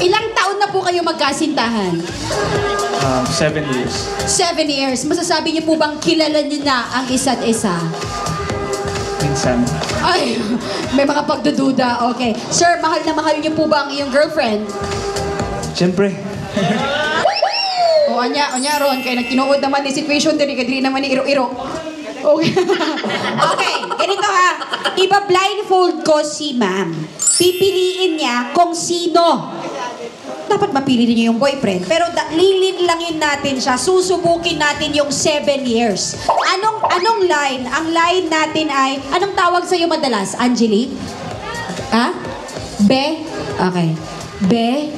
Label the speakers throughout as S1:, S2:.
S1: Ilang taon na po kayo magkasintahan?
S2: 7 years.
S1: 7 years. Masasabi niyo po bang kilala niyo na ang isa't isa?
S2: Minsan.
S1: Ay, may mga pagdududa. Okay. Sir, mahal na mahal niyo po ba ang iyong girlfriend?
S2: Siyempre.
S1: O, anya ron. Kaya nagtinuod naman ni situation, diri naman ni iro-iro. Okay. Okay, ganito ha. Iba-blindfold ko si ma'am. Pipiliin niya kung sino. Dapat mapili niyo yung boyfriend. Pero lilin natin siya. Susubukin natin yung 7 years. Anong line? Ang line natin ay, anong tawag sa'yo madalas? Angelique? Ha? Be? Okay. Be,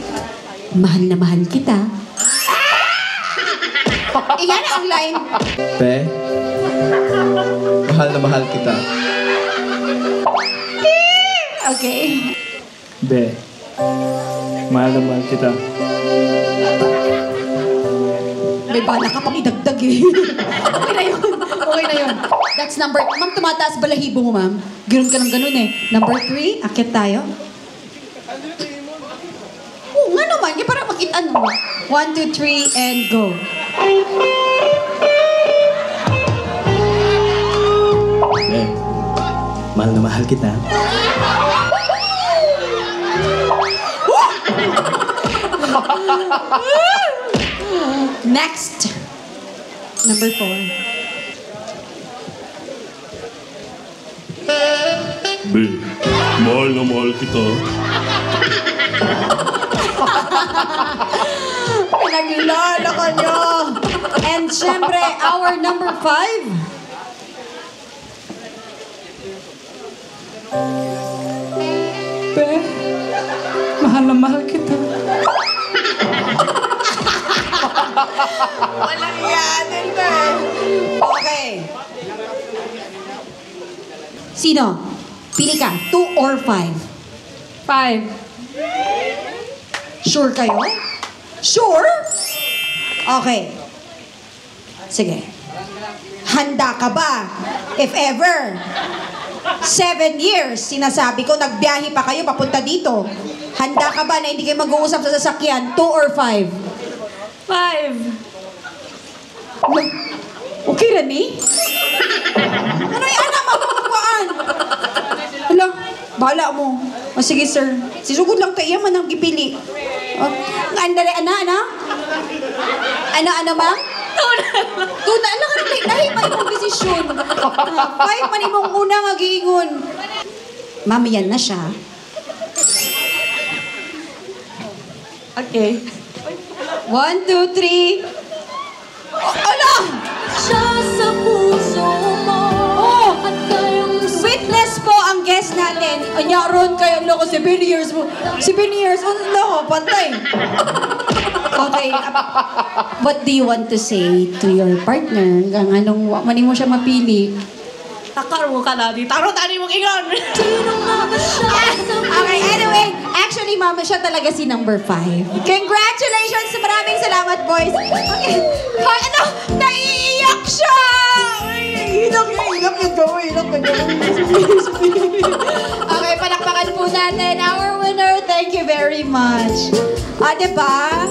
S1: mahal na mahal kita. Iyan ang line.
S3: Be, mahal na mahal kita.
S1: Okay.
S2: Be. Mahal na mahal kita.
S1: May bala ka pang idagdag eh. Okay na yun. Okay na yun. That's number... Ma'am, tumataas balahibo mo, ma'am. Ganoon ka ng ganun eh. Number 3, akit tayo. Oo nga naman. Kaya parang makita ano. 1, 2, 3, and go.
S3: Be, mahal na mahal kita.
S1: Next. Number 4.
S4: Be, mahal na mahal kita.
S1: Pinaglala ka nyo. And syempre, our number 5.
S2: Be, mahal na mahal kita.
S1: Walang yanin ba eh. Okay. Sino? Pili ka. 2 or 5?
S2: 5.
S1: Sure kayo? Sure? Okay. Sige. Handa ka ba? If ever. 7 years, sinasabi ko, nagbiyahe pa kayo papunta dito. Handa ka ba na hindi kayo mag-uusap sa sasakyan? 2 or 5?
S2: 5.
S1: Okay, Rani? Ano yung anak mapapagwaan? Hala, bahala mo. O sige, sir. Sisugod lang tayo man ang gipili. Andali, ana? Ana, ma'am? Tuna, ala ka rin. Dahil may mong desisyon. 5 man imong una nga giingon. Ma'am, yan na siya.
S2: Okay.
S1: 1, 2, 3. Ala!
S5: Siya sa puso mo.
S1: Oh! Witness po ang guest natin. Anya ron kayo, loko, 7 years mo. 7 years, loko, pantay. Okay, what do you want to say to your partner? Hanggang anong, mani mo siya mapili?
S2: Takaro ka na di. Taro-tari mong ingon.
S1: Okay, anyway, actually, mama, siya talaga si number 5. Congratulations! Maraming salamat, boys. Okay. Ay, ano? Naiiyak siya! Iyak yung gawin. Okay, palakpakan po natin our winner. Thank you very much. Diba?